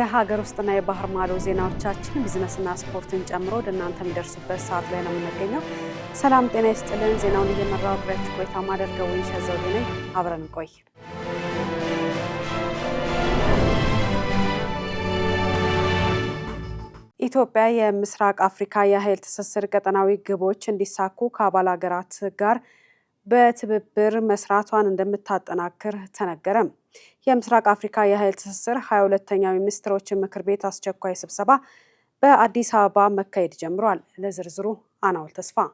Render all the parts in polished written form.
የሀገር ውስጥና የባህር ማዶ ዜናዎቻችን ቢዝነስና ስፖርትን ጨምሮ ወደ እናንተ የሚደርሱበት ሰዓት ላይ ነው የምንገኘው። ሰላም ጤና ይስጥልን። ዜናውን እየመራው አብሬያችሁ ቆይታ ማደርገው ወይንሸት ዘውዴ ነኝ። አብረን ቆይ። ኢትዮጵያ የምስራቅ አፍሪካ የኃይል ትስስር ቀጠናዊ ግቦች እንዲሳኩ ከአባል ሀገራት ጋር በትብብር መስራቷን እንደምታጠናክር ተነገረ። የምስራቅ አፍሪካ የኃይል ትስስር 22ኛው የሚኒስትሮች ምክር ቤት አስቸኳይ ስብሰባ በአዲስ አበባ መካሄድ ጀምሯል። ለዝርዝሩ አናውል ተስፋ።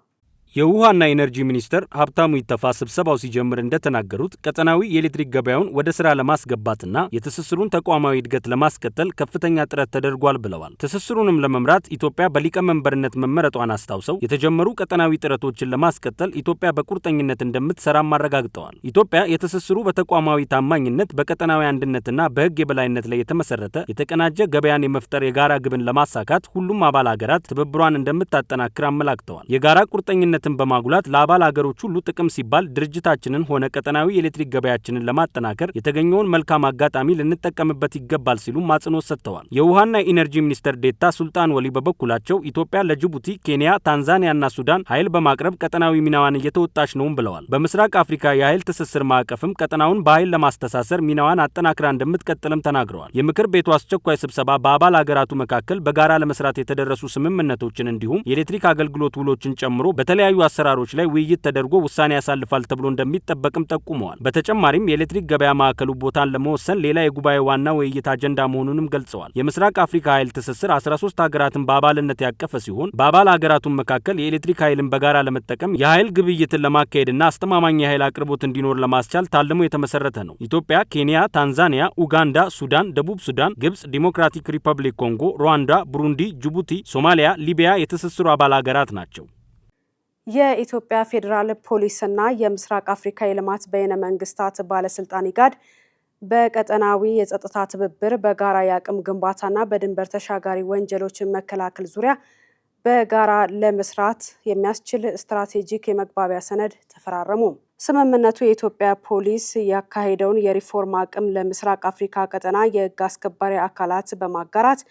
የውሃና ኢነርጂ ሚኒስተር ሀብታሙ ኢተፋ ስብሰባው ሲጀምር እንደተናገሩት ቀጠናዊ የኤሌክትሪክ ገበያውን ወደ ስራ ለማስገባትና የትስስሩን ተቋማዊ እድገት ለማስቀጠል ከፍተኛ ጥረት ተደርጓል ብለዋል። ትስስሩንም ለመምራት ኢትዮጵያ በሊቀመንበርነት መመረጧን አስታውሰው የተጀመሩ ቀጠናዊ ጥረቶችን ለማስቀጠል ኢትዮጵያ በቁርጠኝነት እንደምትሰራም አረጋግጠዋል። ኢትዮጵያ የትስስሩ በተቋማዊ ታማኝነት፣ በቀጠናዊ አንድነትና በሕግ የበላይነት ላይ የተመሰረተ የተቀናጀ ገበያን የመፍጠር የጋራ ግብን ለማሳካት ሁሉም አባል ሀገራት ትብብሯን እንደምታጠናክር አመላክተዋል። የጋራ ቁርጠኝነት በማጉላት ለአባል ሀገሮች ሁሉ ጥቅም ሲባል ድርጅታችንን ሆነ ቀጠናዊ የኤሌክትሪክ ገበያችንን ለማጠናከር የተገኘውን መልካም አጋጣሚ ልንጠቀምበት ይገባል ሲሉም አጽንኦት ሰጥተዋል። የውሃና ኢነርጂ ሚኒስትር ዴኤታ ሱልጣን ወሊ በበኩላቸው ኢትዮጵያ ለጅቡቲ፣ ኬንያ፣ ታንዛኒያና ሱዳን ኃይል በማቅረብ ቀጠናዊ ሚናዋን እየተወጣች ነውም ብለዋል። በምስራቅ አፍሪካ የኃይል ትስስር ማዕቀፍም ቀጠናውን በኃይል ለማስተሳሰር ሚናዋን አጠናክራ እንደምትቀጥልም ተናግረዋል። የምክር ቤቱ አስቸኳይ ስብሰባ በአባል ሀገራቱ መካከል በጋራ ለመስራት የተደረሱ ስምምነቶችን እንዲሁም የኤሌክትሪክ አገልግሎት ውሎችን ጨምሮ በተለያዩ አሰራሮች ላይ ውይይት ተደርጎ ውሳኔ ያሳልፋል ተብሎ እንደሚጠበቅም ጠቁመዋል። በተጨማሪም የኤሌክትሪክ ገበያ ማዕከሉ ቦታን ለመወሰን ሌላ የጉባኤ ዋና ውይይት አጀንዳ መሆኑንም ገልጸዋል። የምስራቅ አፍሪካ ኃይል ትስስር 13 ሀገራትን በአባልነት ያቀፈ ሲሆን በአባል ሀገራቱን መካከል የኤሌክትሪክ ኃይልን በጋራ ለመጠቀም የኃይል ግብይትን ለማካሄድና አስተማማኝ የኃይል አቅርቦት እንዲኖር ለማስቻል ታልሞ የተመሰረተ ነው። ኢትዮጵያ፣ ኬንያ፣ ታንዛኒያ፣ ኡጋንዳ፣ ሱዳን፣ ደቡብ ሱዳን፣ ግብጽ፣ ዲሞክራቲክ ሪፐብሊክ ኮንጎ፣ ሩዋንዳ፣ ብሩንዲ፣ ጅቡቲ፣ ሶማሊያ፣ ሊቢያ የትስስሩ አባል ሀገራት ናቸው። የኢትዮጵያ ፌዴራል ፖሊስና የምስራቅ አፍሪካ የልማት በይነ መንግስታት ባለስልጣን ኢጋድ በቀጠናዊ የጸጥታ ትብብር በጋራ የአቅም ግንባታና በድንበር ተሻጋሪ ወንጀሎችን መከላከል ዙሪያ በጋራ ለመስራት የሚያስችል ስትራቴጂክ የመግባቢያ ሰነድ ተፈራረሙ። ስምምነቱ የኢትዮጵያ ፖሊስ ያካሄደውን የሪፎርም አቅም ለምስራቅ አፍሪካ ቀጠና የህግ አስከባሪ አካላት በማጋራት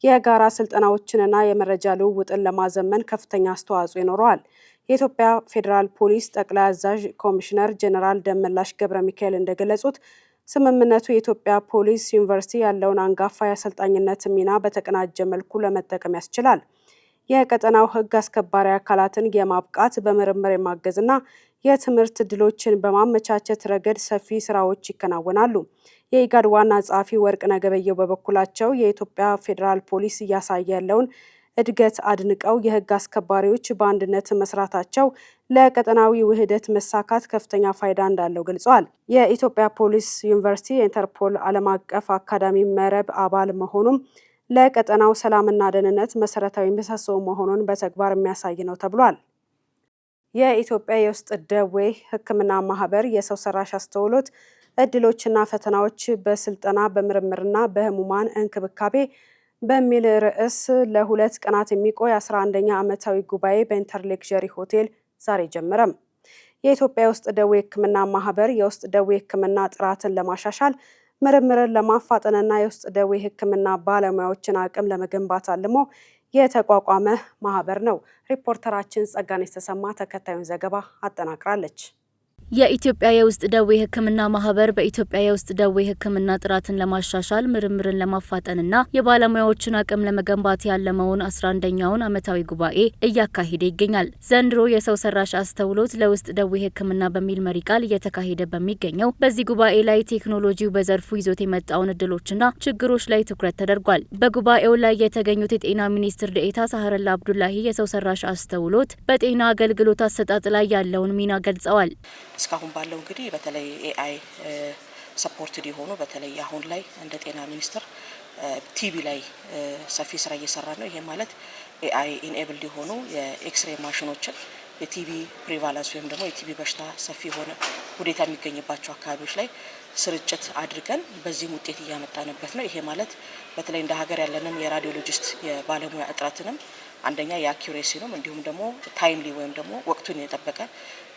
የጋራ ስልጠናዎችንና የመረጃ ልውውጥን ለማዘመን ከፍተኛ አስተዋጽኦ ይኖረዋል። የኢትዮጵያ ፌዴራል ፖሊስ ጠቅላይ አዛዥ ኮሚሽነር ጀነራል ደመላሽ ገብረ ሚካኤል እንደገለጹት ስምምነቱ የኢትዮጵያ ፖሊስ ዩኒቨርሲቲ ያለውን አንጋፋ የአሰልጣኝነት ሚና በተቀናጀ መልኩ ለመጠቀም ያስችላል። የቀጠናው ህግ አስከባሪ አካላትን የማብቃት በምርምር የማገዝና የትምህርት ዕድሎችን በማመቻቸት ረገድ ሰፊ ስራዎች ይከናወናሉ። የኢጋድ ዋና ጸሐፊ ወርቅነህ ገበየሁ በበኩላቸው የኢትዮጵያ ፌዴራል ፖሊስ እያሳየ ያለውን እድገት አድንቀው የህግ አስከባሪዎች በአንድነት መስራታቸው ለቀጠናዊ ውህደት መሳካት ከፍተኛ ፋይዳ እንዳለው ገልጸዋል። የኢትዮጵያ ፖሊስ ዩኒቨርሲቲ የኢንተርፖል ዓለም አቀፍ አካዳሚ መረብ አባል መሆኑም ለቀጠናው ሰላምና ደህንነት መሰረታዊ ምሰሶ መሆኑን በተግባር የሚያሳይ ነው ተብሏል። የኢትዮጵያ የውስጥ ደዌ ሕክምና ማህበር የሰው ሰራሽ አስተውሎት እድሎችና ፈተናዎች በስልጠና በምርምርና በህሙማን እንክብካቤ በሚል ርዕስ ለ2 ቀናት የሚቆይ 11ኛ ዓመታዊ ጉባኤ በኢንተርሌክዠሪ ሆቴል ዛሬ ጀመረም። የኢትዮጵያ የውስጥ ደዌ ሕክምና ማህበር የውስጥ ደዌ ሕክምና ጥራትን ለማሻሻል ምርምርን ለማፋጠንና የውስጥ ደዌ ሕክምና ባለሙያዎችን አቅም ለመገንባት አልሞ የተቋቋመ ማህበር ነው። ሪፖርተራችን ጸጋነሽ ተሰማ ተከታዩን ዘገባ አጠናቅራለች። የኢትዮጵያ የውስጥ ደዌ ሕክምና ማህበር በኢትዮጵያ የውስጥ ደዌ ሕክምና ጥራትን ለማሻሻል ምርምርን ለማፋጠንና የባለሙያዎችን አቅም ለመገንባት ያለመውን 11ኛውን ዓመታዊ ጉባኤ እያካሄደ ይገኛል። ዘንድሮ የሰው ሰራሽ አስተውሎት ለውስጥ ደዌ ሕክምና በሚል መሪ ቃል እየተካሄደ በሚገኘው በዚህ ጉባኤ ላይ ቴክኖሎጂው በዘርፉ ይዞት የመጣውን እድሎችና ችግሮች ላይ ትኩረት ተደርጓል። በጉባኤው ላይ የተገኙት የጤና ሚኒስትር ዴኤታ ሳህረላ አብዱላሂ የሰው ሰራሽ አስተውሎት በጤና አገልግሎት አሰጣጥ ላይ ያለውን ሚና ገልጸዋል። እስካሁን ባለው እንግዲህ በተለይ ኤአይ ሰፖርትድ የሆኑ በተለይ አሁን ላይ እንደ ጤና ሚኒስቴር ቲቢ ላይ ሰፊ ስራ እየሰራ ነው። ይሄ ማለት ኤአይ ኢኔብልድ የሆኑ የኤክስሬ ማሽኖችን የቲቢ ፕሪቫለንስ ወይም ደግሞ የቲቢ በሽታ ሰፊ የሆነ ሁኔታ የሚገኝባቸው አካባቢዎች ላይ ስርጭት አድርገን በዚህም ውጤት እያመጣንበት ነው። ይሄ ማለት በተለይ እንደ ሀገር ያለንን የራዲዮሎጂስት የባለሙያ እጥረትንም አንደኛ የአኪዩሬሲ ነው፣ እንዲሁም ደግሞ ታይምሊ ወይም ደግሞ ወቅቱን የጠበቀ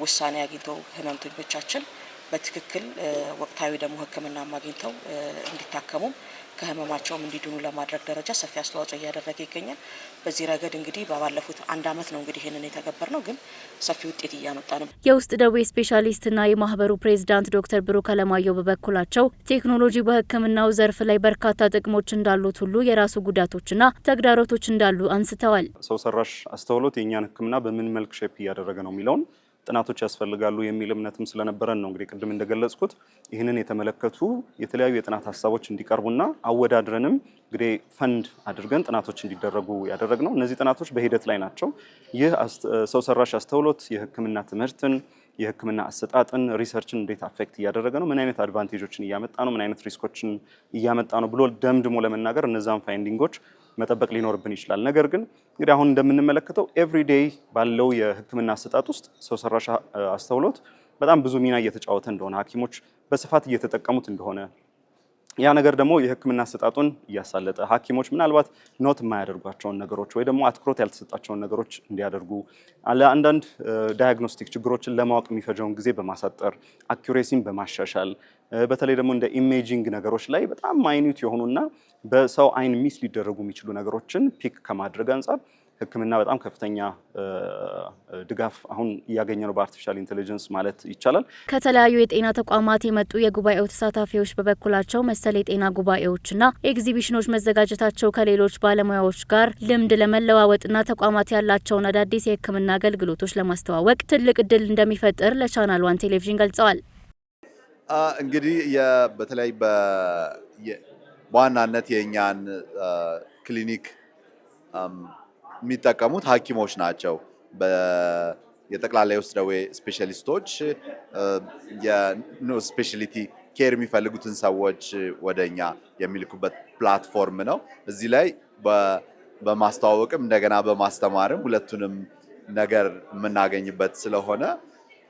ውሳኔ አግኝተው ህመምተኞቻችን በትክክል ወቅታዊ ደግሞ ሕክምና ማግኝተው እንዲታከሙ ከህመማቸውም እንዲድኑ ለማድረግ ደረጃ ሰፊ አስተዋጽኦ እያደረገ ይገኛል። በዚህ ረገድ እንግዲህ ባለፉት 1 ዓመት ነው እንግዲህ ይሄንን የተገበርነው፣ ግን ሰፊ ውጤት እያመጣ ነው። የውስጥ ደዌ ስፔሻሊስትና የማህበሩ ፕሬዝዳንት ዶክተር ብሩክ አለማየሁ በበኩላቸው ቴክኖሎጂ በህክምናው ዘርፍ ላይ በርካታ ጥቅሞች እንዳሉት ሁሉ የራሱ ጉዳቶችና ተግዳሮቶች እንዳሉ አንስተዋል። ሰው ሰራሽ አስተውሎት የኛን ህክምና በምን መልክ ሼፕ እያደረገ ነው የሚለውን ጥናቶች ያስፈልጋሉ የሚል እምነትም ስለነበረን ነው እንግዲህ ቅድም እንደገለጽኩት ይህንን የተመለከቱ የተለያዩ የጥናት ሀሳቦች እንዲቀርቡና አወዳድረንም እንግዲህ ፈንድ አድርገን ጥናቶች እንዲደረጉ ያደረግነው። እነዚህ ጥናቶች በሂደት ላይ ናቸው። ይህ ሰው ሰራሽ አስተውሎት የህክምና ትምህርትን፣ የህክምና አሰጣጥን፣ ሪሰርችን እንዴት አፌክት እያደረገ ነው፣ ምን አይነት አድቫንቴጆችን እያመጣ ነው፣ ምን አይነት ሪስኮችን እያመጣ ነው ብሎ ደምድሞ ለመናገር እነዛን ፋይንዲንጎች መጠበቅ ሊኖርብን ይችላል። ነገር ግን እንግዲህ አሁን እንደምንመለከተው ኤቭሪዴይ ባለው የህክምና አሰጣጥ ውስጥ ሰው ሰራሽ አስተውሎት በጣም ብዙ ሚና እየተጫወተ እንደሆነ፣ ሐኪሞች በስፋት እየተጠቀሙት እንደሆነ፣ ያ ነገር ደግሞ የህክምና አሰጣጡን እያሳለጠ ሐኪሞች ምናልባት ኖት የማያደርጓቸውን ነገሮች ወይ ደግሞ አትኩሮት ያልተሰጣቸውን ነገሮች እንዲያደርጉ አንዳንድ ዳያግኖስቲክ ችግሮችን ለማወቅ የሚፈጀውን ጊዜ በማሳጠር አኩሬሲን በማሻሻል በተለይ ደግሞ እንደ ኢሜጂንግ ነገሮች ላይ በጣም ማይኒት የሆኑና በሰው አይን ሚስ ሊደረጉ የሚችሉ ነገሮችን ፒክ ከማድረግ አንጻር ህክምና በጣም ከፍተኛ ድጋፍ አሁን እያገኘ ነው በአርቲፊሻል ኢንተለጀንስ ማለት ይቻላል። ከተለያዩ የጤና ተቋማት የመጡ የጉባኤው ተሳታፊዎች በበኩላቸው መሰል የጤና ጉባኤዎችና ኤግዚቢሽኖች መዘጋጀታቸው ከሌሎች ባለሙያዎች ጋር ልምድ ለመለዋወጥና ተቋማት ያላቸውን አዳዲስ የህክምና አገልግሎቶች ለማስተዋወቅ ትልቅ እድል እንደሚፈጥር ለቻናል 1 ቴሌቪዥን ገልጸዋል። እንግዲህ በተለይ በዋናነት የእኛን ክሊኒክ የሚጠቀሙት ሐኪሞች ናቸው። የጠቅላላ የውስጥ ደዌ ስፔሻሊስቶች የኖ ስፔሻሊቲ ኬር የሚፈልጉትን ሰዎች ወደኛ የሚልኩበት ፕላትፎርም ነው። እዚህ ላይ በማስተዋወቅም እንደገና በማስተማርም ሁለቱንም ነገር የምናገኝበት ስለሆነ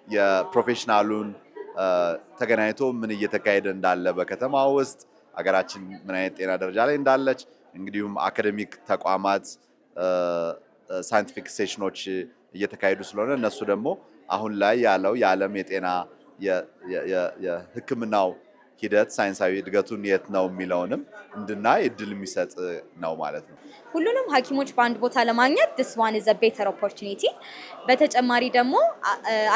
የፕሮፌሽናሉን ተገናኝቶ ምን እየተካሄደ እንዳለ በከተማ ውስጥ ሀገራችን ምን አይነት ጤና ደረጃ ላይ እንዳለች እንግዲሁም አካዴሚክ ተቋማት ሳይንቲፊክ ሴሽኖች እየተካሄዱ ስለሆነ እነሱ ደግሞ አሁን ላይ ያለው የዓለም የጤና የህክምናው ሂደት ሳይንሳዊ እድገቱን የት ነው የሚለውንም እንድናይ እድል የሚሰጥ ነው ማለት ነው። ሁሉንም ሐኪሞች በአንድ ቦታ ለማግኘት this one is a better opportunity። በተጨማሪ ደግሞ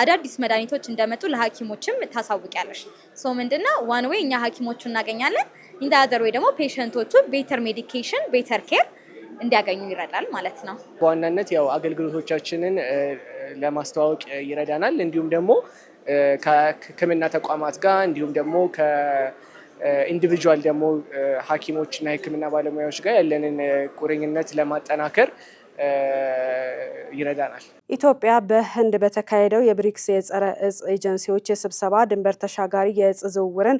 አዳዲስ መድኃኒቶች እንደመጡ ለሐኪሞችም ታሳውቂያለሽ። ሶ ምንድነው one way እኛ ሐኪሞቹ እናገኛለን፣ in the other way ደግሞ ፔሸንቶቹ better medication better care እንዲያገኙ ይረዳል ማለት ነው። በዋናነት ያው አገልግሎቶቻችንን ለማስተዋወቅ ይረዳናል። እንዲሁም ደግሞ ከህክምና ተቋማት ጋር እንዲሁም ደግሞ ከኢንዲቪጁዋል ደግሞ ሐኪሞችና የህክምና ባለሙያዎች ጋር ያለንን ቁርኝነት ለማጠናከር ይረዳናል። ኢትዮጵያ በህንድ በተካሄደው የብሪክስ የጸረ እጽ ኤጀንሲዎች የስብሰባ ድንበር ተሻጋሪ የእጽ ዝውውርን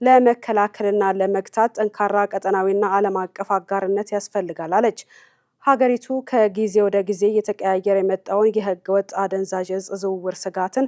ለመከላከልና ለመግታት ጠንካራ ቀጠናዊና ዓለም አቀፍ አጋርነት ያስፈልጋል አለች። ሀገሪቱ ከጊዜ ወደ ጊዜ እየተቀያየረ የመጣውን የህገ ወጥ አደንዛዥ እጽ ዝውውር ስጋትን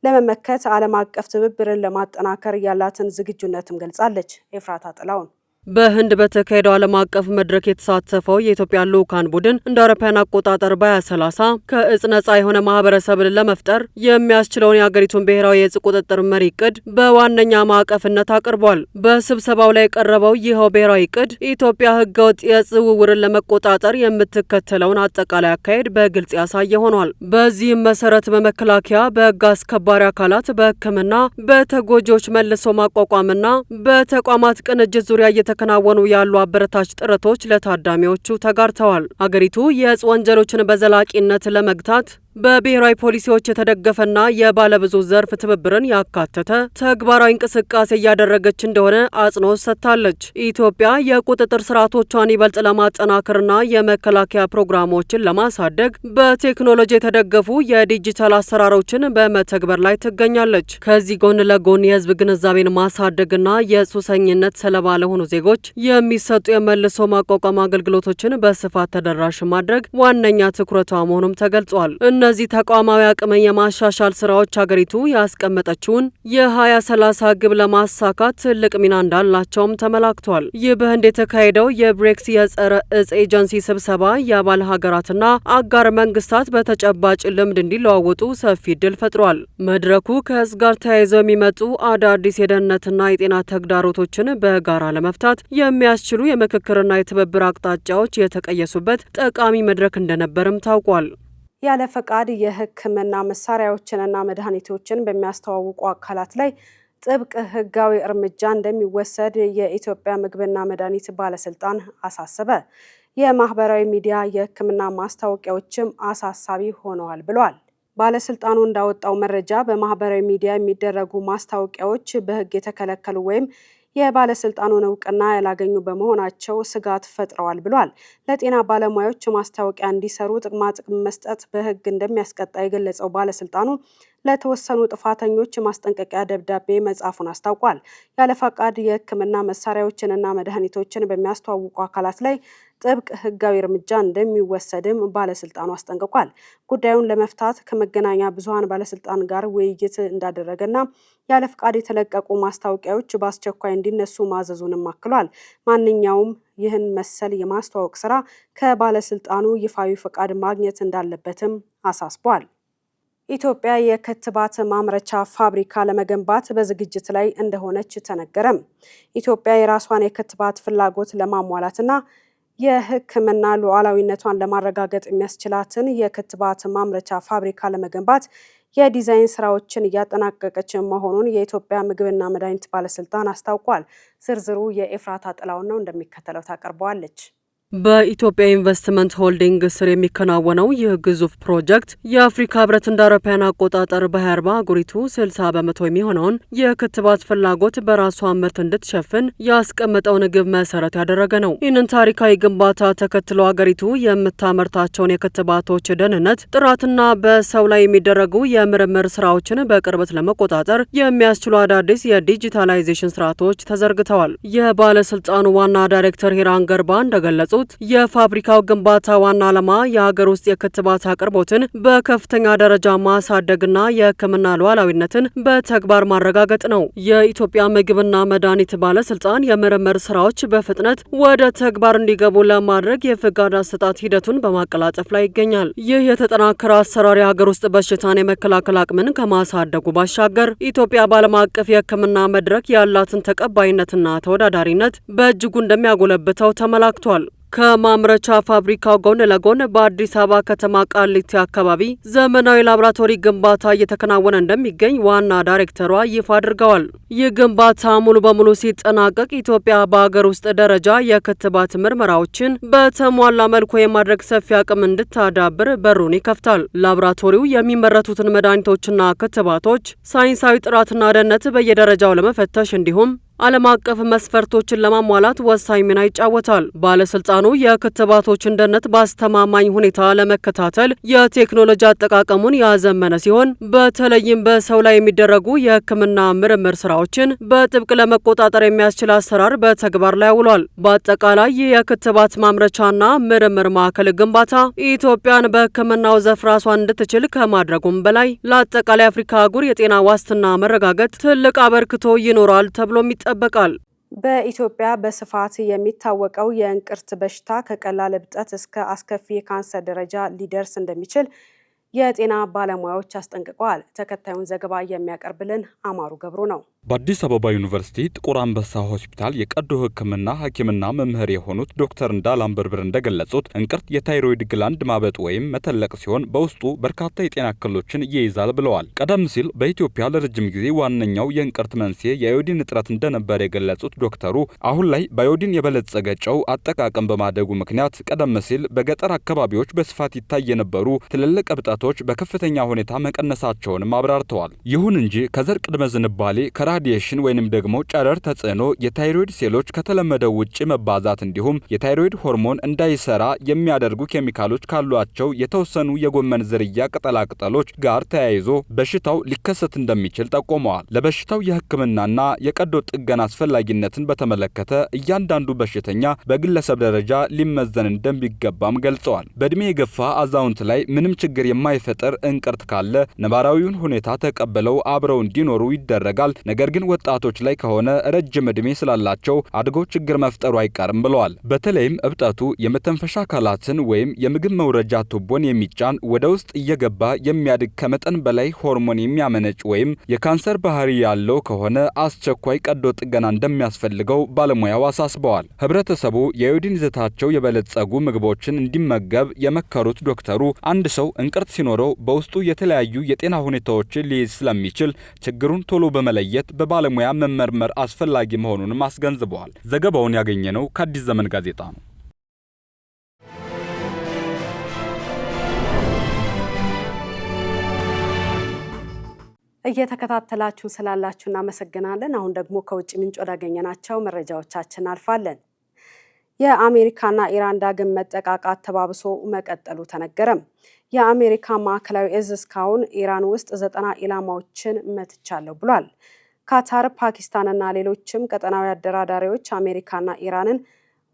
ለመመከት ዓለም አቀፍ ትብብርን ለማጠናከር ያላትን ዝግጁነትም ገልጻለች። ኤፍራታ ጥላውን በህንድ በተካሄደው ዓለም አቀፍ መድረክ የተሳተፈው የኢትዮጵያ ልዑካን ቡድን እንደ አውሮፓውያን አቆጣጠር በ2030 ከእጽ ነጻ የሆነ ማህበረሰብን ለመፍጠር የሚያስችለውን የሀገሪቱን ብሔራዊ የእጽ ቁጥጥር መሪ እቅድ በዋነኛ ማዕቀፍነት አቅርቧል። በስብሰባው ላይ የቀረበው ይኸው ብሔራዊ እቅድ ኢትዮጵያ ህገወጥ የእጽ ዝውውርን ለመቆጣጠር የምትከተለውን አጠቃላይ አካሄድ በግልጽ ያሳየ ሆኗል። በዚህም መሰረት በመከላከያ፣ በህግ አስከባሪ አካላት፣ በሕክምና፣ በተጎጂዎች መልሶ ማቋቋምና በተቋማት ቅንጅት ዙሪያ የተከናወኑ ያሉ አበረታች ጥረቶች ለታዳሚዎቹ ተጋርተዋል። አገሪቱ የእጽ ወንጀሎችን በዘላቂነት ለመግታት በብሔራዊ ፖሊሲዎች የተደገፈና የባለብዙ ዘርፍ ትብብርን ያካተተ ተግባራዊ እንቅስቃሴ እያደረገች እንደሆነ አጽንኦት ሰጥታለች። ኢትዮጵያ የቁጥጥር ስርዓቶቿን ይበልጥ ለማጠናከርና የመከላከያ ፕሮግራሞችን ለማሳደግ በቴክኖሎጂ የተደገፉ የዲጂታል አሰራሮችን በመተግበር ላይ ትገኛለች። ከዚህ ጎን ለጎን የህዝብ ግንዛቤን ማሳደግና የሱሰኝነት ሰለባ ለሆኑ ዜጎች የሚሰጡ የመልሶ ማቋቋም አገልግሎቶችን በስፋት ተደራሽ ማድረግ ዋነኛ ትኩረቷ መሆኑም ተገልጿል። እነዚህ ተቋማዊ አቅምን የማሻሻል ስራዎች ሀገሪቱ ያስቀመጠችውን የ2030 ግብ ለማሳካት ትልቅ ሚና እንዳላቸውም ተመላክቷል። ይህ በህንድ የተካሄደው የብሪክስ የጸረ እጽ ኤጀንሲ ስብሰባ የአባል ሀገራትና አጋር መንግስታት በተጨባጭ ልምድ እንዲለዋወጡ ሰፊ እድል ፈጥሯል። መድረኩ ከህዝብ ጋር ተያይዘው የሚመጡ አዳዲስ የደህንነትና የጤና ተግዳሮቶችን በጋራ ለመፍታት የሚያስችሉ የምክክርና የትብብር አቅጣጫዎች የተቀየሱበት ጠቃሚ መድረክ እንደነበርም ታውቋል። ያለ ፈቃድ የሕክምና መሳሪያዎችንና መድኃኒቶችን በሚያስተዋውቁ አካላት ላይ ጥብቅ ህጋዊ እርምጃ እንደሚወሰድ የኢትዮጵያ ምግብና መድኃኒት ባለስልጣን አሳሰበ። የማህበራዊ ሚዲያ የሕክምና ማስታወቂያዎችም አሳሳቢ ሆነዋል ብሏል። ባለስልጣኑ እንዳወጣው መረጃ በማህበራዊ ሚዲያ የሚደረጉ ማስታወቂያዎች በህግ የተከለከሉ ወይም የባለስልጣኑን እውቅና ያላገኙ በመሆናቸው ስጋት ፈጥረዋል ብሏል። ለጤና ባለሙያዎች ማስታወቂያ እንዲሰሩ ጥቅማ ጥቅም መስጠት በህግ እንደሚያስቀጣ የገለጸው ባለስልጣኑ ለተወሰኑ ጥፋተኞች ማስጠንቀቂያ ደብዳቤ መጻፉን አስታውቋል። ያለ ፈቃድ የሕክምና መሳሪያዎችንና መድኃኒቶችን በሚያስተዋውቁ አካላት ላይ ጥብቅ ህጋዊ እርምጃ እንደሚወሰድም ባለስልጣኑ አስጠንቅቋል። ጉዳዩን ለመፍታት ከመገናኛ ብዙሃን ባለስልጣን ጋር ውይይት እንዳደረገና ያለ ፈቃድ የተለቀቁ ማስታወቂያዎች በአስቸኳይ እንዲነሱ ማዘዙንም አክሏል። ማንኛውም ይህን መሰል የማስተዋወቅ ስራ ከባለስልጣኑ ይፋዊ ፈቃድ ማግኘት እንዳለበትም አሳስቧል። ኢትዮጵያ የክትባት ማምረቻ ፋብሪካ ለመገንባት በዝግጅት ላይ እንደሆነች ተነገረም። ኢትዮጵያ የራሷን የክትባት ፍላጎት ለማሟላትና የሕክምና ሉዓላዊነቷን ለማረጋገጥ የሚያስችላትን የክትባት ማምረቻ ፋብሪካ ለመገንባት የዲዛይን ስራዎችን እያጠናቀቀች መሆኑን የኢትዮጵያ ምግብና መድኃኒት ባለስልጣን አስታውቋል። ዝርዝሩ የኤፍራታ ጥላውን ነው፣ እንደሚከተለው ታቀርበዋለች። በኢትዮጵያ ኢንቨስትመንት ሆልዲንግ ስር የሚከናወነው ይህ ግዙፍ ፕሮጀክት የአፍሪካ ህብረት እንደ አውሮፓውያን አቆጣጠር በ2040 አህጉሪቱ 60 በመቶ የሚሆነውን የክትባት ፍላጎት በራሷ ምርት እንድትሸፍን ያስቀመጠውን ግብ መሰረት ያደረገ ነው። ይህንን ታሪካዊ ግንባታ ተከትሎ አገሪቱ የምታመርታቸውን የክትባቶች ደህንነት፣ ጥራትና በሰው ላይ የሚደረጉ የምርምር ስራዎችን በቅርበት ለመቆጣጠር የሚያስችሉ አዳዲስ የዲጂታላይዜሽን ስርዓቶች ተዘርግተዋል። የባለስልጣኑ ዋና ዳይሬክተር ሂራን ገርባ እንደገለጹ የፋብሪካው ግንባታ ዋና ዓላማ የሀገር ውስጥ የክትባት አቅርቦትን በከፍተኛ ደረጃ ማሳደግና የሕክምና ሉዓላዊነትን በተግባር ማረጋገጥ ነው። የኢትዮጵያ ምግብና መድኃኒት ባለስልጣን የምርምር ስራዎች በፍጥነት ወደ ተግባር እንዲገቡ ለማድረግ የፍቃድ አሰጣጥ ሂደቱን በማቀላጠፍ ላይ ይገኛል። ይህ የተጠናከረ አሰራር የሀገር ውስጥ በሽታን የመከላከል አቅምን ከማሳደጉ ባሻገር ኢትዮጵያ በዓለም አቀፍ የሕክምና መድረክ ያላትን ተቀባይነትና ተወዳዳሪነት በእጅጉ እንደሚያጎለብተው ተመላክቷል። ከማምረቻ ፋብሪካው ጎን ለጎን በአዲስ አበባ ከተማ ቃሊቲ አካባቢ ዘመናዊ ላቦራቶሪ ግንባታ እየተከናወነ እንደሚገኝ ዋና ዳይሬክተሯ ይፋ አድርገዋል። ይህ ግንባታ ሙሉ በሙሉ ሲጠናቀቅ ኢትዮጵያ በሀገር ውስጥ ደረጃ የክትባት ምርመራዎችን በተሟላ መልኩ የማድረግ ሰፊ አቅም እንድታዳብር በሩን ይከፍታል። ላቦራቶሪው የሚመረቱትን መድኃኒቶችና ክትባቶች ሳይንሳዊ ጥራትና ደህንነት በየደረጃው ለመፈተሽ እንዲሁም ዓለም አቀፍ መስፈርቶችን ለማሟላት ወሳኝ ሚና ይጫወታል። ባለስልጣኑ የክትባቶችን ደህንነት በአስተማማኝ ሁኔታ ለመከታተል የቴክኖሎጂ አጠቃቀሙን ያዘመነ ሲሆን በተለይም በሰው ላይ የሚደረጉ የሕክምና ምርምር ስራዎችን በጥብቅ ለመቆጣጠር የሚያስችል አሰራር በተግባር ላይ ውሏል። በአጠቃላይ ይህ የክትባት ማምረቻና ምርምር ማዕከል ግንባታ ኢትዮጵያን በሕክምናው ዘርፍ ራሷን እንድትችል ከማድረጉም በላይ ለአጠቃላይ አፍሪካ አህጉር የጤና ዋስትና መረጋገጥ ትልቅ አበርክቶ ይኖራል ተብሎም ይጠበቃል። በኢትዮጵያ በስፋት የሚታወቀው የእንቅርት በሽታ ከቀላል እብጠት እስከ አስከፊ የካንሰር ደረጃ ሊደርስ እንደሚችል የጤና ባለሙያዎች አስጠንቅቀዋል። ተከታዩን ዘገባ የሚያቀርብልን አማሩ ገብሩ ነው። በአዲስ አበባ ዩኒቨርሲቲ ጥቁር አንበሳ ሆስፒታል የቀዶ ሕክምና ሐኪምና መምህር የሆኑት ዶክተር እንዳላምበርብር እንደገለጹት እንቅርት የታይሮይድ ግላንድ ማበጥ ወይም መተለቅ ሲሆን በውስጡ በርካታ የጤና እክሎችን ይይዛል ብለዋል። ቀደም ሲል በኢትዮጵያ ለረጅም ጊዜ ዋነኛው የእንቅርት መንስኤ የአዮዲን እጥረት እንደነበር የገለጹት ዶክተሩ አሁን ላይ በአዮዲን የበለጸገ ጨው አጠቃቀም በማደጉ ምክንያት ቀደም ሲል በገጠር አካባቢዎች በስፋት ይታይ የነበሩ ትልልቅ እብጠቶች በከፍተኛ ሁኔታ መቀነሳቸውንም አብራርተዋል። ይሁን እንጂ ከዘር ቅድመ ዝንባሌ በራዲዬሽን ወይንም ደግሞ ጨረር ተጽዕኖ የታይሮይድ ሴሎች ከተለመደው ውጪ መባዛት እንዲሁም የታይሮይድ ሆርሞን እንዳይሰራ የሚያደርጉ ኬሚካሎች ካሏቸው የተወሰኑ የጎመን ዝርያ ቅጠላቅጠሎች ጋር ተያይዞ በሽታው ሊከሰት እንደሚችል ጠቁመዋል። ለበሽታው የሕክምናና የቀዶ ጥገና አስፈላጊነትን በተመለከተ እያንዳንዱ በሽተኛ በግለሰብ ደረጃ ሊመዘን እንደሚገባም ገልጸዋል። በእድሜ የገፋ አዛውንት ላይ ምንም ችግር የማይፈጥር እንቅርት ካለ ነባራዊውን ሁኔታ ተቀበለው አብረው እንዲኖሩ ይደረጋል። ነገር ግን ወጣቶች ላይ ከሆነ ረጅም እድሜ ስላላቸው አድጎ ችግር መፍጠሩ አይቀርም ብለዋል። በተለይም እብጠቱ የመተንፈሻ አካላትን ወይም የምግብ መውረጃ ቱቦን የሚጫን ወደ ውስጥ እየገባ የሚያድግ ከመጠን በላይ ሆርሞን የሚያመነጭ ወይም የካንሰር ባህሪ ያለው ከሆነ አስቸኳይ ቀዶ ጥገና እንደሚያስፈልገው ባለሙያው አሳስበዋል። ህብረተሰቡ የአዮዲን ይዘታቸው የበለጸጉ ምግቦችን እንዲመገብ የመከሩት ዶክተሩ አንድ ሰው እንቅርት ሲኖረው በውስጡ የተለያዩ የጤና ሁኔታዎችን ሊይዝ ስለሚችል ችግሩን ቶሎ በመለየት በባለሙያ መመርመር አስፈላጊ መሆኑንም አስገንዝበዋል። ዘገባውን ያገኘነው ከአዲስ ዘመን ጋዜጣ ነው። እየተከታተላችሁ ስላላችሁ እናመሰግናለን። አሁን ደግሞ ከውጭ ምንጭ ወዳገኘናቸው መረጃዎቻችን አልፋለን። የአሜሪካና ኢራን ዳግም መጠቃቃት ተባብሶ መቀጠሉ ተነገረም። የአሜሪካ ማዕከላዊ እዝ እስካሁን ኢራን ውስጥ 90 ኢላማዎችን መትቻለሁ ብሏል። ካታር፣ ፓኪስታንና ሌሎችም ቀጠናዊ አደራዳሪዎች አሜሪካና ኢራንን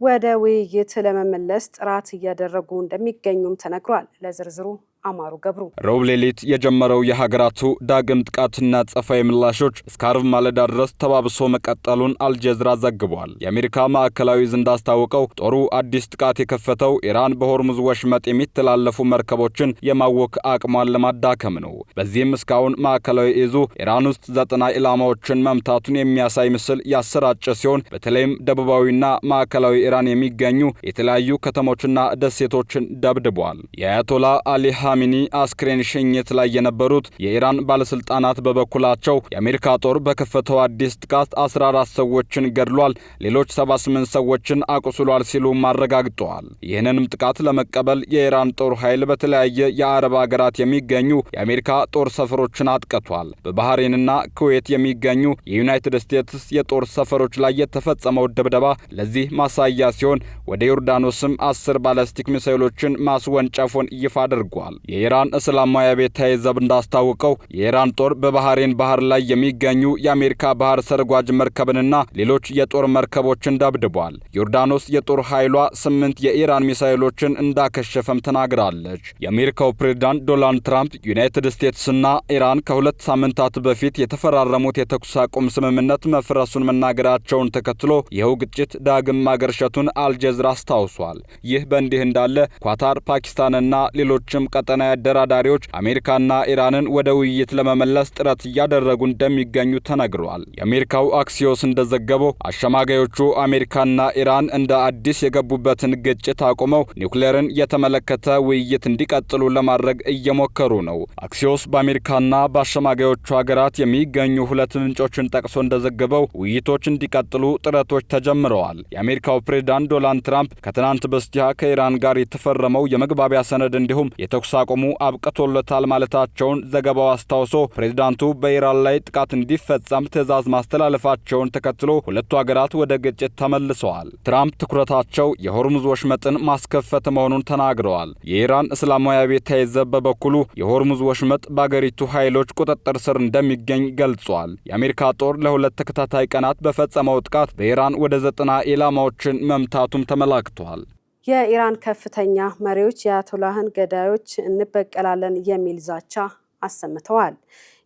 ወደ ውይይት ለመመለስ ጥረት እያደረጉ እንደሚገኙም ተነግሯል። ለዝርዝሩ አማሩ ገብሩ። ረቡዕ ሌሊት የጀመረው የሀገራቱ ዳግም ጥቃትና ጸፋዊ ምላሾች እስከ ዓርብ ማለዳ ድረስ ተባብሶ መቀጠሉን አልጀዝራ ዘግቧል። የአሜሪካ ማዕከላዊ እዝ እንዳስታወቀው ጦሩ አዲስ ጥቃት የከፈተው ኢራን በሆርሙዝ ወሽመጥ የሚተላለፉ መርከቦችን የማወክ አቅሟን ለማዳከም ነው። በዚህም እስካሁን ማዕከላዊ እዙ ኢራን ውስጥ 90 ኢላማዎችን መምታቱን የሚያሳይ ምስል ያሰራጨ ሲሆን በተለይም ደቡባዊና ማዕከላዊ ኢራን የሚገኙ የተለያዩ ከተሞችና ደሴቶችን ደብድቧል። የአያቶላ አሊ ኻሜኒ አስክሬን ሽኝት ላይ የነበሩት የኢራን ባለስልጣናት በበኩላቸው የአሜሪካ ጦር በከፈተው አዲስ ጥቃት 14 ሰዎችን ገድሏል፣ ሌሎች 78 ሰዎችን አቁስሏል ሲሉ አረጋግጠዋል። ይህንንም ጥቃት ለመቀበል የኢራን ጦር ኃይል በተለያየ የአረብ ሀገራት የሚገኙ የአሜሪካ ጦር ሰፈሮችን አጥቅቷል። በባህሬንና ኩዌት የሚገኙ የዩናይትድ ስቴትስ የጦር ሰፈሮች ላይ የተፈጸመው ድብደባ ለዚህ ማሳያ ሲሆን ወደ ዮርዳኖስም 10 ባላስቲክ ሚሳይሎችን ማስወንጨፉን ይፋ አድርጓል። የኢራን እስላማዊ አብዮታዊ ዘብ እንዳስታወቀው የኢራን ጦር በባህሬን ባህር ላይ የሚገኙ የአሜሪካ ባህር ሰርጓጅ መርከብንና ሌሎች የጦር መርከቦችን ደብድቧል። ዮርዳኖስ የጦር ኃይሏ 8 የኢራን ሚሳኤሎችን እንዳከሸፈም ተናግራለች። የአሜሪካው ፕሬዝዳንት ዶናልድ ትራምፕ ዩናይትድ ስቴትስና ኢራን ከ2 ሳምንታት በፊት የተፈራረሙት የተኩስ አቁም ስምምነት መፍረሱን መናገራቸውን ተከትሎ ይኸው ግጭት ዳግም ማገርሸቱን አልጀዝራ አስታውሷል። ይህ በእንዲህ እንዳለ ኳታር፣ ፓኪስታንና ሌሎችም ቀጠናዊ አደራዳሪዎች አሜሪካና ኢራንን ወደ ውይይት ለመመለስ ጥረት እያደረጉ እንደሚገኙ ተነግሯል። የአሜሪካው አክሲዮስ እንደዘገበው አሸማጋዮቹ አሜሪካና ኢራን እንደ አዲስ የገቡበትን ግጭት አቁመው ኒውክሌርን የተመለከተ ውይይት እንዲቀጥሉ ለማድረግ እየሞከሩ ነው። አክሲዮስ በአሜሪካና በአሸማጋዮቹ ሀገራት የሚገኙ 2 ምንጮችን ጠቅሶ እንደዘገበው ውይይቶች እንዲቀጥሉ ጥረቶች ተጀምረዋል። የአሜሪካው ፕሬዝዳንት ዶናልድ ትራምፕ ከትናንት በስቲያ ከኢራን ጋር የተፈረመው የመግባቢያ ሰነድ እንዲሁም የተኩስ አቁሙ አብቅቶለታል ማለታቸውን ዘገባው አስታውሶ ፕሬዝዳንቱ በኢራን ላይ ጥቃት እንዲፈጸም ትዕዛዝ ማስተላለፋቸውን ተከትሎ ሁለቱ ሀገራት ወደ ግጭት ተመልሰዋል። ትራምፕ ትኩረታቸው የሆርሙዝ ወሽመጥን ማስከፈት መሆኑን ተናግረዋል። የኢራን እስላማዊ አብዮታዊ ዘብ በበኩሉ የሆርሙዝ ወሽመጥ በአገሪቱ ኃይሎች ቁጥጥር ስር እንደሚገኝ ገልጿል። የአሜሪካ ጦር ለ2 ተከታታይ ቀናት በፈጸመው ጥቃት በኢራን ወደ 90 ኢላማዎችን መምታቱም ተመላክቷል። የኢራን ከፍተኛ መሪዎች የአያቶላህን ገዳዮች እንበቀላለን የሚል ዛቻ አሰምተዋል።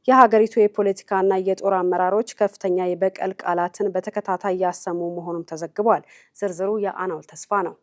የሀገሪቱ የፖለቲካና የጦር አመራሮች ከፍተኛ የበቀል ቃላትን በተከታታይ ያሰሙ መሆኑም ተዘግቧል። ዝርዝሩ የአናውል ተስፋ ነው።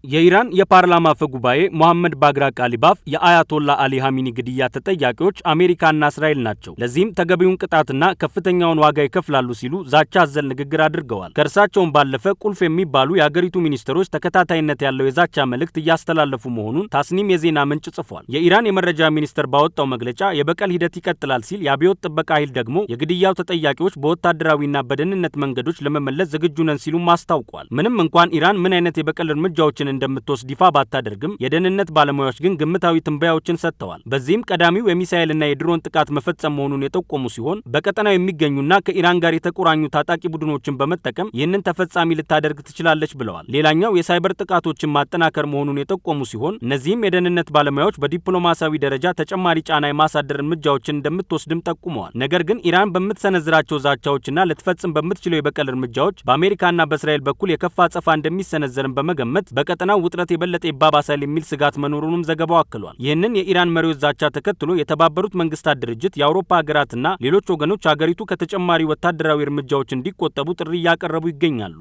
የኢራን የፓርላማ አፈ ጉባኤ ሞሐመድ ባግራ ቃሊባፍ የአያቶላ አሊ ኻሜኒ ግድያ ተጠያቂዎች አሜሪካና እስራኤል ናቸው፣ ለዚህም ተገቢውን ቅጣትና ከፍተኛውን ዋጋ ይከፍላሉ ሲሉ ዛቻ አዘል ንግግር አድርገዋል። ከእርሳቸውም ባለፈ ቁልፍ የሚባሉ የአገሪቱ ሚኒስትሮች ተከታታይነት ያለው የዛቻ መልእክት እያስተላለፉ መሆኑን ታስኒም የዜና ምንጭ ጽፏል። የኢራን የመረጃ ሚኒስቴር ባወጣው መግለጫ የበቀል ሂደት ይቀጥላል ሲል፣ የአብዮት ጥበቃ ኃይል ደግሞ የግድያው ተጠያቂዎች በወታደራዊና በደህንነት መንገዶች ለመመለስ ዝግጁ ነን ሲሉም አስታውቋል። ምንም እንኳን ኢራን ምን አይነት የበቀል እርምጃዎችን እንደምትወስድ ይፋ ባታደርግም የደህንነት ባለሙያዎች ግን ግምታዊ ትንበያዎችን ሰጥተዋል። በዚህም ቀዳሚው የሚሳኤልና የድሮን ጥቃት መፈጸም መሆኑን የጠቆሙ ሲሆን በቀጠናው የሚገኙና ከኢራን ጋር የተቆራኙ ታጣቂ ቡድኖችን በመጠቀም ይህንን ተፈጻሚ ልታደርግ ትችላለች ብለዋል። ሌላኛው የሳይበር ጥቃቶችን ማጠናከር መሆኑን የጠቆሙ ሲሆን እነዚህም የደህንነት ባለሙያዎች በዲፕሎማሲያዊ ደረጃ ተጨማሪ ጫና የማሳደር እርምጃዎችን እንደምትወስድም ጠቁመዋል። ነገር ግን ኢራን በምትሰነዝራቸው ዛቻዎችና ልትፈጽም በምትችለው የበቀል እርምጃዎች በአሜሪካና በእስራኤል በኩል የከፋ አጸፋ እንደሚሰነዘርም በመገመት በቀጠናው ውጥረት የበለጠ ይባባሳል የሚል ስጋት መኖሩንም ዘገባው አክሏል። ይህንን የኢራን መሪዎች ዛቻ ተከትሎ የተባበሩት መንግስታት ድርጅት የአውሮፓ ሀገራትና ሌሎች ወገኖች ሀገሪቱ ከተጨማሪ ወታደራዊ እርምጃዎች እንዲቆጠቡ ጥሪ እያቀረቡ ይገኛሉ።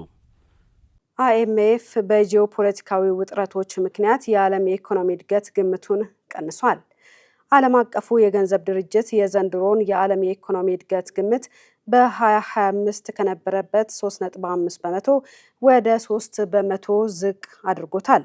አይኤምኤፍ በጂኦፖለቲካዊ ውጥረቶች ምክንያት የዓለም የኢኮኖሚ እድገት ግምቱን ቀንሷል። ዓለም አቀፉ የገንዘብ ድርጅት የዘንድሮን የዓለም የኢኮኖሚ እድገት ግምት በ2025 ከነበረበት 3.5 በመቶ ወደ 3 በመቶ ዝቅ አድርጎታል።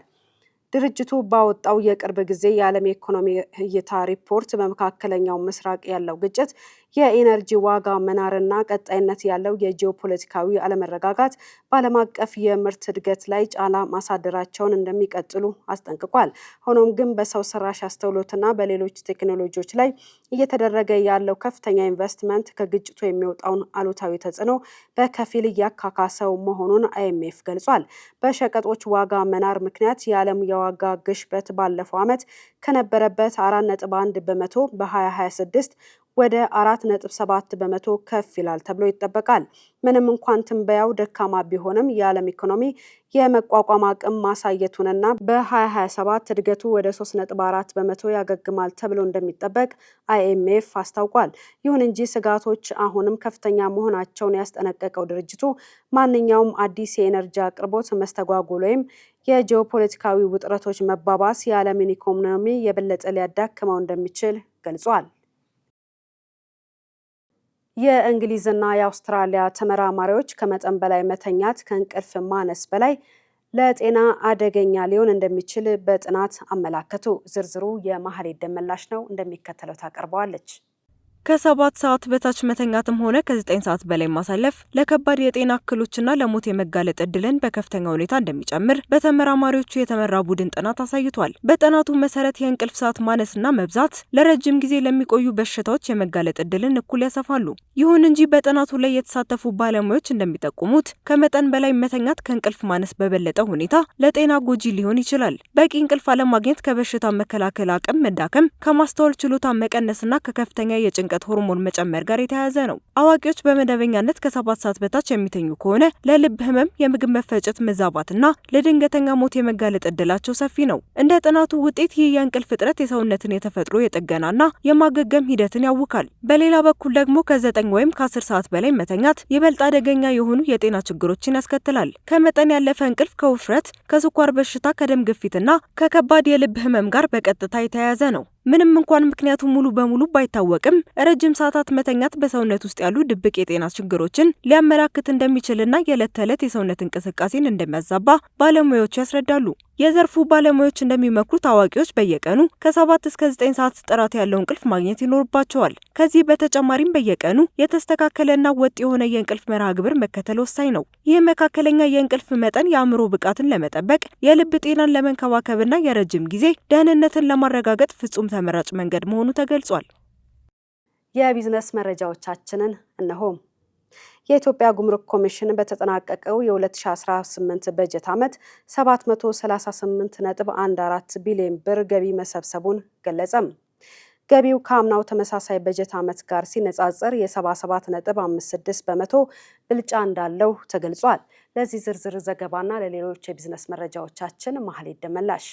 ድርጅቱ ባወጣው የቅርብ ጊዜ የዓለም የኢኮኖሚ እይታ ሪፖርት በመካከለኛው ምስራቅ ያለው ግጭት፣ የኢነርጂ ዋጋ መናርና ቀጣይነት ያለው የጂኦፖለቲካዊ አለመረጋጋት በዓለም አቀፍ የምርት እድገት ላይ ጫና ማሳደራቸውን እንደሚቀጥሉ አስጠንቅቋል። ሆኖም ግን በሰው ሰራሽ አስተውሎትና በሌሎች ቴክኖሎጂዎች ላይ እየተደረገ ያለው ከፍተኛ ኢንቨስትመንት ከግጭቱ የሚወጣውን አሉታዊ ተጽዕኖ በከፊል እያካካሰው መሆኑን አይኤምኤፍ ገልጿል። በሸቀጦች ዋጋ መናር ምክንያት የዓለም የዋጋ ግሽበት ባለፈው ዓመት ከነበረበት 4.1 በመቶ በ2026 ወደ 4.7 በመቶ ከፍ ይላል ተብሎ ይጠበቃል። ምንም እንኳን ትንበያው ደካማ ቢሆንም የዓለም ኢኮኖሚ የመቋቋም አቅም ማሳየቱንና በ2027 እድገቱ ወደ 3.4 በመቶ ያገግማል ተብሎ እንደሚጠበቅ አይኤምኤፍ አስታውቋል። ይሁን እንጂ ስጋቶች አሁንም ከፍተኛ መሆናቸውን ያስጠነቀቀው ድርጅቱ ማንኛውም አዲስ የኤነርጂ አቅርቦት መስተጓጎል ወይም የጂኦፖለቲካዊ ውጥረቶች መባባስ የዓለምን ኢኮኖሚ የበለጠ ሊያዳክመው እንደሚችል ገልጿል። የእንግሊዝና የአውስትራሊያ ተመራማሪዎች ከመጠን በላይ መተኛት ከእንቅልፍ ማነስ በላይ ለጤና አደገኛ ሊሆን እንደሚችል በጥናት አመላከቱ። ዝርዝሩ የማህሌት ደመላሽ ነው፣ እንደሚከተለው ታቀርበዋለች። ከ7 ሰዓት በታች መተኛትም ሆነ ከ9 ሰዓት በላይ ማሳለፍ ለከባድ የጤና እክሎችና ለሞት የመጋለጥ እድልን በከፍተኛ ሁኔታ እንደሚጨምር በተመራማሪዎቹ የተመራ ቡድን ጥናት አሳይቷል። በጥናቱ መሰረት የእንቅልፍ ሰዓት ማነስና መብዛት ለረጅም ጊዜ ለሚቆዩ በሽታዎች የመጋለጥ እድልን እኩል ያሰፋሉ። ይሁን እንጂ በጥናቱ ላይ የተሳተፉ ባለሙያዎች እንደሚጠቁሙት ከመጠን በላይ መተኛት ከእንቅልፍ ማነስ በበለጠ ሁኔታ ለጤና ጎጂ ሊሆን ይችላል። በቂ እንቅልፍ አለማግኘት ከበሽታ መከላከል አቅም መዳከም፣ ከማስተዋል ችሎታ መቀነስና ከከፍተኛ የጭንቀት ሆርሞን መጨመር ጋር የተያያዘ ነው። አዋቂዎች በመደበኛነት ከ7 ሰዓት በታች የሚተኙ ከሆነ ለልብ ህመም፣ የምግብ መፈጨት መዛባትና ለድንገተኛ ሞት የመጋለጥ እድላቸው ሰፊ ነው። እንደ ጥናቱ ውጤት ይህ የእንቅልፍ እጥረት የሰውነትን የተፈጥሮ የጥገናና የማገገም ሂደትን ያውካል። በሌላ በኩል ደግሞ ከ9 ወይም ከ10 ሰዓት በላይ መተኛት ይበልጥ አደገኛ የሆኑ የጤና ችግሮችን ያስከትላል። ከመጠን ያለፈ እንቅልፍ ከውፍረት፣ ከስኳር በሽታ፣ ከደም ግፊትና ከከባድ የልብ ህመም ጋር በቀጥታ የተያያዘ ነው። ምንም እንኳን ምክንያቱ ሙሉ በሙሉ ባይታወቅም ረጅም ሰዓታት መተኛት በሰውነት ውስጥ ያሉ ድብቅ የጤና ችግሮችን ሊያመላክት እንደሚችልና የዕለት ተዕለት የሰውነት እንቅስቃሴን እንደሚያዛባ ባለሙያዎቹ ያስረዳሉ። የዘርፉ ባለሙያዎች እንደሚመክሩት አዋቂዎች በየቀኑ ከ7 እስከ 9 ሰዓት ጥራት ያለው እንቅልፍ ማግኘት ይኖርባቸዋል። ከዚህ በተጨማሪም በየቀኑ የተስተካከለና ወጥ የሆነ የእንቅልፍ መርሃ ግብር መከተል ወሳኝ ነው። ይህ መካከለኛ የእንቅልፍ መጠን የአእምሮ ብቃትን ለመጠበቅ፣ የልብ ጤናን ለመንከባከብና የረጅም ጊዜ ደህንነትን ለማረጋገጥ ፍጹም ተመራጭ መንገድ መሆኑ ተገልጿል። የቢዝነስ መረጃዎቻችንን እነሆ። የኢትዮጵያ ጉምሩክ ኮሚሽን በተጠናቀቀው የ2018 በጀት ዓመት 738.14 ቢሊዮን ብር ገቢ መሰብሰቡን ገለጸም። ገቢው ከአምናው ተመሳሳይ በጀት ዓመት ጋር ሲነጻጸር የ77.56 በመቶ ብልጫ እንዳለው ተገልጿል። ለዚህ ዝርዝር ዘገባና ለሌሎች የቢዝነስ መረጃዎቻችን ማህሌት ደመላሽ።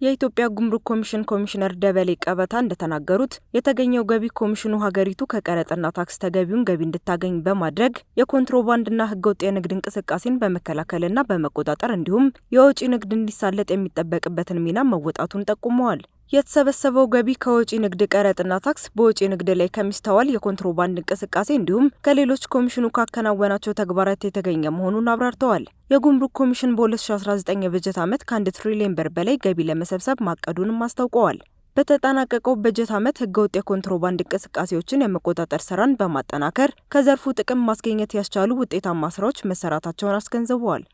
የኢትዮጵያ ጉምሩክ ኮሚሽን ኮሚሽነር ደበሌ ቀበታ እንደተናገሩት የተገኘው ገቢ ኮሚሽኑ ሀገሪቱ ከቀረጥና ታክስ ተገቢውን ገቢ እንድታገኝ በማድረግ የኮንትሮባንድና ህገወጥ የንግድ እንቅስቃሴን በመከላከልና በመቆጣጠር እንዲሁም የወጪ ንግድ እንዲሳለጥ የሚጠበቅበትን ሚና መወጣቱን ጠቁመዋል። የተሰበሰበው ገቢ ከወጪ ንግድ ቀረጥና ታክስ፣ በወጪ ንግድ ላይ ከሚስተዋል የኮንትሮባንድ እንቅስቃሴ እንዲሁም ከሌሎች ኮሚሽኑ ካከናወናቸው ተግባራት የተገኘ መሆኑን አብራርተዋል። የጉምሩክ ኮሚሽን በ2019 የበጀት ዓመት ከ1 ትሪሊዮን ብር በላይ ገቢ ለመሰብሰብ ማቀዱንም አስታውቀዋል። በተጠናቀቀው በጀት ዓመት ህገወጥ የኮንትሮባንድ እንቅስቃሴዎችን የመቆጣጠር ስራን በማጠናከር ከዘርፉ ጥቅም ማስገኘት ያስቻሉ ውጤታማ ስራዎች መሰራታቸውን አስገንዝበዋል።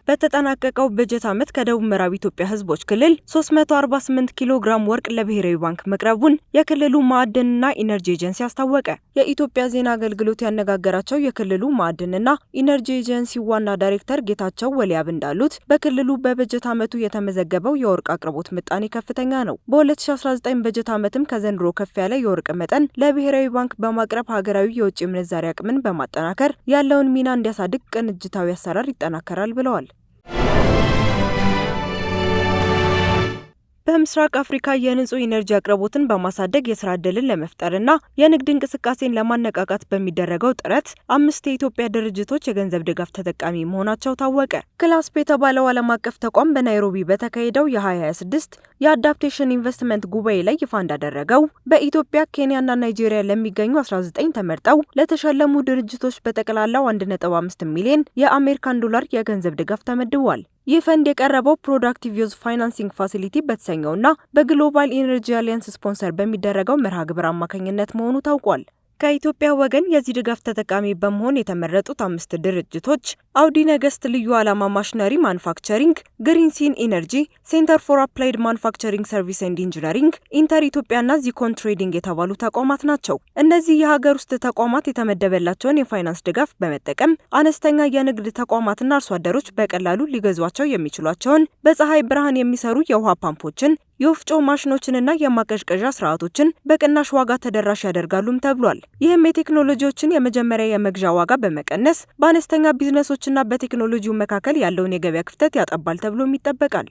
በተጠናቀቀው በጀት ዓመት ከደቡብ ምዕራብ ኢትዮጵያ ህዝቦች ክልል 348 ኪሎ ግራም ወርቅ ለብሔራዊ ባንክ መቅረቡን የክልሉ ማዕድንና ኢነርጂ ኤጀንሲ አስታወቀ። የኢትዮጵያ ዜና አገልግሎት ያነጋገራቸው የክልሉ ማዕድንና ኢነርጂ ኤጀንሲ ዋና ዳይሬክተር ጌታቸው ወሊያብ እንዳሉት በክልሉ በበጀት ዓመቱ የተመዘገበው የወርቅ አቅርቦት ምጣኔ ከፍተኛ ነው። በ2019 በጀት ዓመትም ከዘንድሮ ከፍ ያለ የወርቅ መጠን ለብሔራዊ ባንክ በማቅረብ ሀገራዊ የውጭ ምንዛሪ አቅምን በማጠናከር ያለውን ሚና እንዲያሳድግ ቅንጅታዊ አሰራር ይጠናከራል ብለዋል። በምስራቅ አፍሪካ የንጹህ ኢነርጂ አቅርቦትን በማሳደግ የስራ ዕድልን ለመፍጠርና የንግድ እንቅስቃሴን ለማነቃቃት በሚደረገው ጥረት 5 የኢትዮጵያ ድርጅቶች የገንዘብ ድጋፍ ተጠቃሚ መሆናቸው ታወቀ። ክላስፕ የተባለው ዓለም አቀፍ ተቋም በናይሮቢ በተካሄደው የ2026 የአዳፕቴሽን ኢንቨስትመንት ጉባኤ ላይ ይፋ እንዳደረገው በኢትዮጵያ፣ ኬንያና ናይጄሪያ ለሚገኙ 19 ተመርጠው ለተሸለሙ ድርጅቶች በጠቅላላው 1.5 ሚሊዮን የአሜሪካን ዶላር የገንዘብ ድጋፍ ተመድቧል። ይህ ፈንድ የቀረበው ፕሮዳክቲቭ ዩዝ ፋይናንሲንግ ፋሲሊቲ በተሰኘውና በግሎባል ኢነርጂ አሊያንስ ስፖንሰር በሚደረገው መርሃ ግብር አማካኝነት መሆኑ ታውቋል። ከኢትዮጵያ ወገን የዚህ ድጋፍ ተጠቃሚ በመሆን የተመረጡት 5 ድርጅቶች አውዲ ነገስት ልዩ ዓላማ ማሽነሪ ማኑፋክቸሪንግ፣ ግሪንሲን ኢነርጂ፣ ሴንተር ፎር አፕላይድ ማኑፋክቸሪንግ ሰርቪስ ኤንድ ኢንጂነሪንግ፣ ኢንተር ኢትዮጵያና ዚኮን ትሬዲንግ የተባሉ ተቋማት ናቸው። እነዚህ የሀገር ውስጥ ተቋማት የተመደበላቸውን የፋይናንስ ድጋፍ በመጠቀም አነስተኛ የንግድ ተቋማትና አርሶ አደሮች በቀላሉ ሊገዟቸው የሚችሏቸውን በፀሐይ ብርሃን የሚሰሩ የውሃ ፓምፖችን፣ የወፍጮ ማሽኖችንና የማቀዝቀዣ ስርዓቶችን በቅናሽ ዋጋ ተደራሽ ያደርጋሉም ተብሏል። ይህም የቴክኖሎጂዎችን የመጀመሪያ የመግዣ ዋጋ በመቀነስ በአነስተኛ ቢዝነሶችና በቴክኖሎጂው መካከል ያለውን የገበያ ክፍተት ያጠባል ተብሎም ይጠበቃል።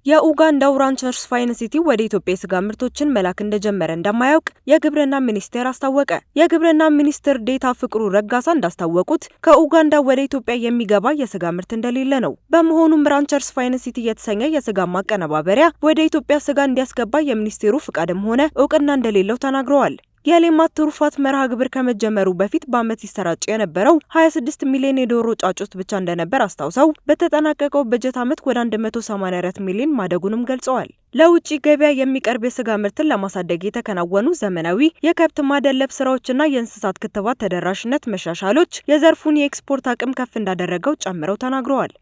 የኡጋንዳው ራንቸርስ ፋይን ሲቲ ወደ ኢትዮጵያ የስጋ ምርቶችን መላክ እንደጀመረ እንደማያውቅ የግብርና ሚኒስቴር አስታወቀ። የግብርና ሚኒስትር ዴታ ፍቅሩ ረጋሳ እንዳስታወቁት ከኡጋንዳ ወደ ኢትዮጵያ የሚገባ የስጋ ምርት እንደሌለ ነው። በመሆኑም ራንቸርስ ፋይን ሲቲ የተሰኘ የስጋ ማቀነባበሪያ ወደ ኢትዮጵያ ስጋ እንዲያስገባ የሚኒስቴሩ ፍቃድም ሆነ እውቅና እንደሌለው ተናግረዋል። የሌማት ትሩፋት መርሃ ግብር ከመጀመሩ በፊት በዓመት ሲሰራጭ የነበረው 26 ሚሊዮን የዶሮ ጫጩት ብቻ እንደነበር አስታውሰው በተጠናቀቀው በጀት ዓመት ወደ 184 ሚሊዮን ማደጉንም ገልጸዋል። ለውጭ ገበያ የሚቀርብ የስጋ ምርትን ለማሳደግ የተከናወኑ ዘመናዊ የከብት ማደለብ ስራዎችና የእንስሳት ክትባት ተደራሽነት መሻሻሎች የዘርፉን የኤክስፖርት አቅም ከፍ እንዳደረገው ጨምረው ተናግረዋል።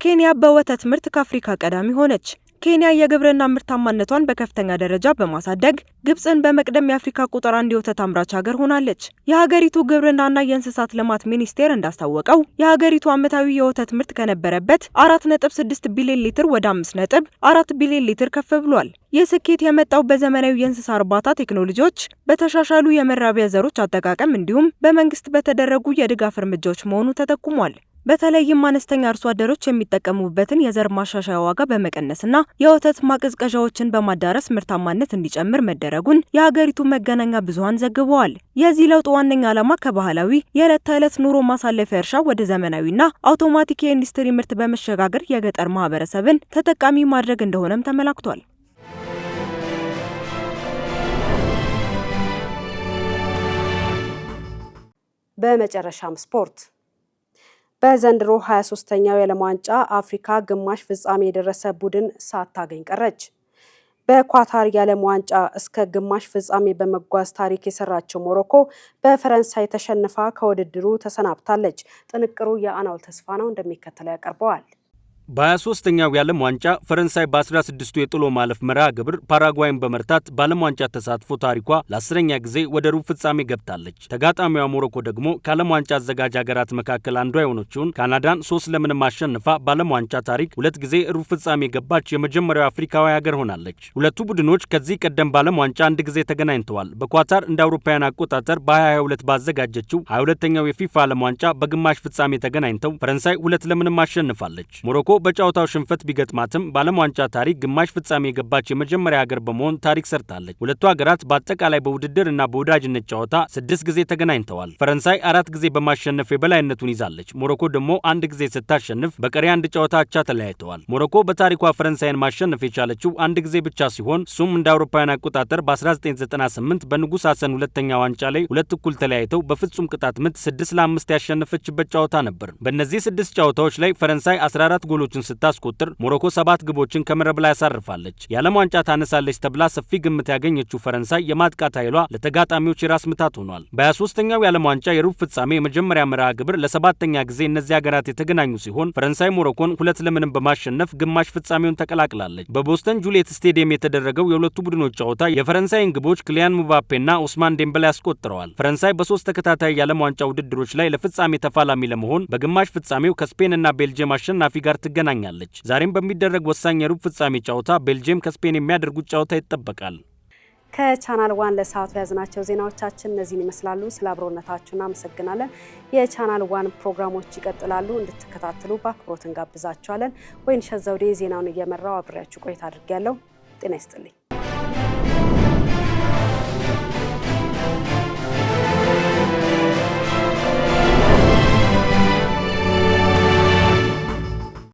ኬንያ በወተት ምርት ከአፍሪካ ቀዳሚ ሆነች። ኬንያ የግብርና ምርታማነቷን በከፍተኛ ደረጃ በማሳደግ ግብጽን በመቅደም የአፍሪካ ቁጥር 1 የወተት አምራች ሀገር ሆናለች። የሀገሪቱ ግብርናና የእንስሳት ልማት ሚኒስቴር እንዳስታወቀው የሀገሪቱ ዓመታዊ የወተት ምርት ከነበረበት 4.6 ቢሊዮን ሊትር ወደ 5.4 ቢሊዮን ሊትር ከፍ ብሏል። ይህ ስኬት የመጣው በዘመናዊ የእንስሳ እርባታ ቴክኖሎጂዎች፣ በተሻሻሉ የመራቢያ ዘሮች አጠቃቀም እንዲሁም በመንግስት በተደረጉ የድጋፍ እርምጃዎች መሆኑ ተጠቁሟል። በተለይም አነስተኛ አርሶ አደሮች የሚጠቀሙበትን የዘር ማሻሻያ ዋጋ በመቀነስና የወተት ማቀዝቀዣዎችን በማዳረስ ምርታማነት እንዲጨምር መደረጉን የሀገሪቱ መገናኛ ብዙሃን ዘግበዋል። የዚህ ለውጥ ዋነኛ ዓላማ ከባህላዊ የዕለት ተዕለት ኑሮ ማሳለፊያ እርሻ ወደ ዘመናዊና አውቶማቲክ የኢንዱስትሪ ምርት በመሸጋገር የገጠር ማህበረሰብን ተጠቃሚ ማድረግ እንደሆነም ተመላክቷል። በመጨረሻም ስፖርት። በዘንድሮ 23ኛው የዓለም ዋንጫ አፍሪካ ግማሽ ፍጻሜ የደረሰ ቡድን ሳታገኝ ቀረች። በኳታር የዓለም ዋንጫ እስከ ግማሽ ፍጻሜ በመጓዝ ታሪክ የሰራችው ሞሮኮ በፈረንሳይ ተሸንፋ ከውድድሩ ተሰናብታለች። ጥንቅሩ የአናውል ተስፋ ነው፣ እንደሚከተለው ያቀርበዋል። በ23ኛው የዓለም ዋንጫ ፈረንሳይ በ16ቱ የጥሎ ማለፍ መርሃ ግብር ፓራጓይን በመርታት በዓለም ዋንጫ ተሳትፎ ታሪኳ ለ10ኛ ጊዜ ወደ ሩብ ፍጻሜ ገብታለች። ተጋጣሚዋ ሞሮኮ ደግሞ ከዓለም ዋንጫ አዘጋጅ ሀገራት መካከል አንዷ የሆነችውን ካናዳን 3-0 አሸንፋ በዓለም ዋንጫ ታሪክ 2 ጊዜ ሩብ ፍጻሜ የገባች የመጀመሪያው አፍሪካዊ ሀገር ሆናለች። ሁለቱ ቡድኖች ከዚህ ቀደም በዓለም ዋንጫ 1 ጊዜ ተገናኝተዋል። በኳታር እንደ አውሮፓውያን አቆጣጠር በ2022 ባዘጋጀችው 22ኛው የፊፋ ዓለም ዋንጫ በግማሽ ፍጻሜ ተገናኝተው ፈረንሳይ 2-0 አሸንፋለች። ሞሮኮ በጨዋታው ሽንፈት ቢገጥማትም በዓለም ዋንጫ ታሪክ ግማሽ ፍጻሜ የገባች የመጀመሪያ ሀገር በመሆን ታሪክ ሰርታለች። ሁለቱ ሀገራት በአጠቃላይ በውድድር እና በወዳጅነት ጨዋታ 6 ጊዜ ተገናኝተዋል። ፈረንሳይ 4 ጊዜ በማሸነፍ የበላይነቱን ይዛለች። ሞሮኮ ደግሞ 1 ጊዜ ስታሸንፍ በቀሪ 1 ጨዋታ አቻ ተለያይተዋል። ሞሮኮ በታሪኳ ፈረንሳይን ማሸነፍ የቻለችው 1 ጊዜ ብቻ ሲሆን እሱም እንደ አውሮፓውያን አቆጣጠር በ1998 በንጉስ ሐሰን ሁለተኛ ዋንጫ ላይ 2 እኩል ተለያይተው በፍጹም ቅጣት ምት 6-5 ያሸነፈችበት ጨዋታ ነበር። በእነዚህ 6 ጨዋታዎች ላይ ፈረንሳይ 14 ጎሎች ግቦችን ስታስቆጥር ሞሮኮ 7 ግቦችን ከመረብ ላይ ያሳርፋለች። የዓለም ዋንጫ ታነሳለች ተብላ ሰፊ ግምት ያገኘችው ፈረንሳይ የማጥቃት ኃይሏ ለተጋጣሚዎች የራስ ምታት ሆኗል። በ23ኛው የዓለም ዋንጫ የሩብ ፍጻሜ የመጀመሪያ መርሃ ግብር ለ7ኛ ጊዜ እነዚህ ሀገራት የተገናኙ ሲሆን ፈረንሳይ ሞሮኮን 2-0 በማሸነፍ ግማሽ ፍጻሜውን ተቀላቅላለች። በቦስተን ጁሊየት ስቴዲየም የተደረገው የሁለቱ ቡድኖች ጨዋታ የፈረንሳይን ግቦች ክሊያን ሙባፔና ኡስማን ዴምበሌ ያስቆጥረዋል። ፈረንሳይ በ3 ተከታታይ የዓለም ዋንጫ ውድድሮች ላይ ለፍጻሜ ተፋላሚ ለመሆን በግማሽ ፍጻሜው ከስፔንና ቤልጅየም አሸናፊ ጋር ትገናኛለች። ዛሬም በሚደረግ ወሳኝ የሩብ ፍጻሜ ጨዋታ ቤልጅየም ከስፔን የሚያደርጉት ጨዋታ ይጠበቃል። ከቻናል ዋን ለሰዓቱ ያዝናቸው ዜናዎቻችን እነዚህን ይመስላሉ። ስለ አብሮነታችሁ እናመሰግናለን። የቻናል ዋን ፕሮግራሞች ይቀጥላሉ። እንድትከታተሉ በአክብሮት እንጋብዛችኋለን። ወይንሸት ዘውዴ ዜናውን እየመራው አብሬያችሁ ቆይታ አድርጌያለሁ። ጤና ይስጥልኝ።